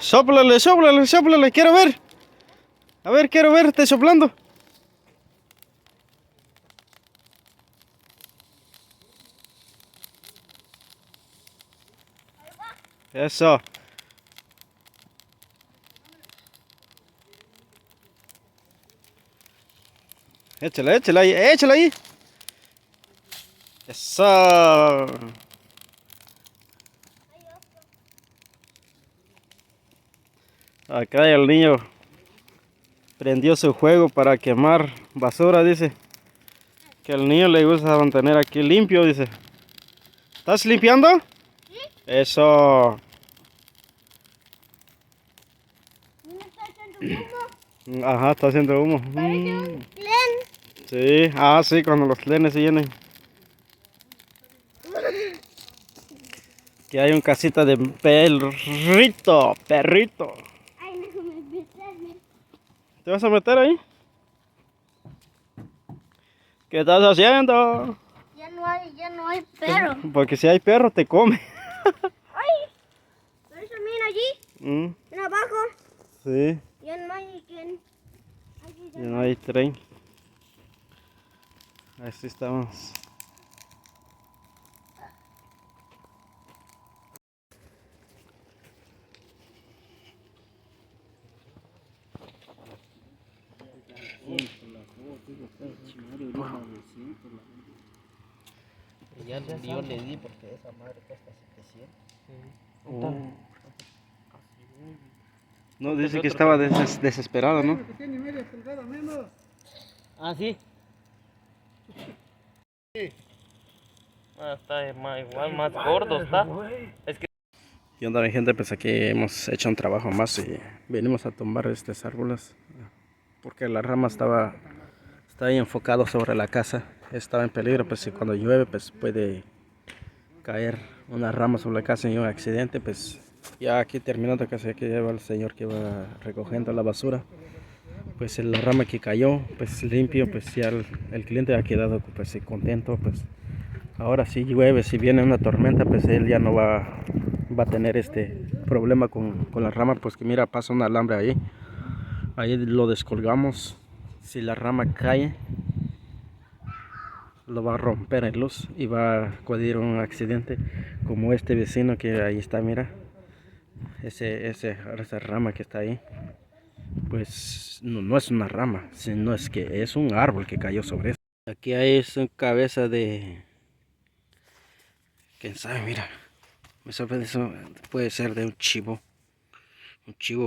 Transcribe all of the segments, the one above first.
Sóplale, sóplale, sóplale, quiero ver. A ver, quiero verte soplando. Eso. Échale, échale ahí, échale ahí. Eso. Acá el niño prendió su juego para quemar basura, dice. Que al niño le gusta mantener aquí limpio, dice. ¿Estás limpiando? ¿Sí? Eso. ¿Está haciendo humo? Ajá, está haciendo humo. Parece un clen. Sí, sí, cuando los clenes se llenen. Que hay un casita de perrito, perrito. Ay, no me meterme. ¿Te vas a meter ahí? ¿Qué estás haciendo? Ya no hay perro. Porque si hay perro te come. Ay, pero eso miren allí, Mm, en abajo. sí, Ya no hay quien. ya no hay tren. Así estamos. Yo le di porque esa madre cuesta 700. Oh. No, dice que estaba desesperado, ¿no? Ah, sí. Está igual, más gordo está. Es que... Y onda, mi gente, pues aquí hemos hecho un trabajo más y venimos a tumbar estos árboles porque la rama estaba ahí enfocado sobre la casa, estaba en peligro, pues si cuando llueve pues puede caer una rama sobre la casa y un accidente. Pues ya aquí terminando casi, aquí lleva el señor que va recogiendo la basura, pues la rama que cayó pues limpio, pues ya el cliente ha quedado pues contento. Pues ahora si llueve, si viene una tormenta, pues él ya no va a tener este problema con la rama. Pues que mira, pasa un alambre ahí lo descolgamos. Si la rama cae, lo va a romper en luz y va a acudir un accidente como este vecino que ahí está, mira, esa rama que está ahí, pues no es una rama, sino es que es un árbol que cayó sobre eso. Aquí hay su cabeza de, quién sabe, mira, me sorprende, eso puede ser de un chivo,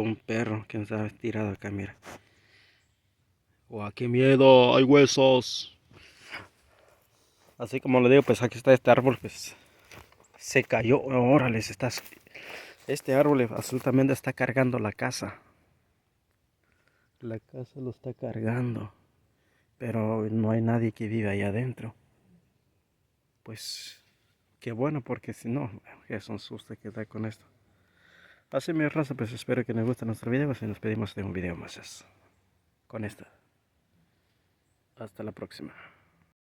un perro, quién sabe, tirado acá, mira. ¡Wow, qué miedo! ¡Hay huesos! Así como le digo, pues aquí está este árbol, pues se cayó. Órale, este árbol absolutamente está cargando la casa. La casa lo está cargando, pero no hay nadie que vive ahí adentro. Pues qué bueno, porque si no, es un susto que da con esto. Así mi raza, pues espero que les guste nuestro video y nos pedimos de un video más con esta. Hasta la próxima.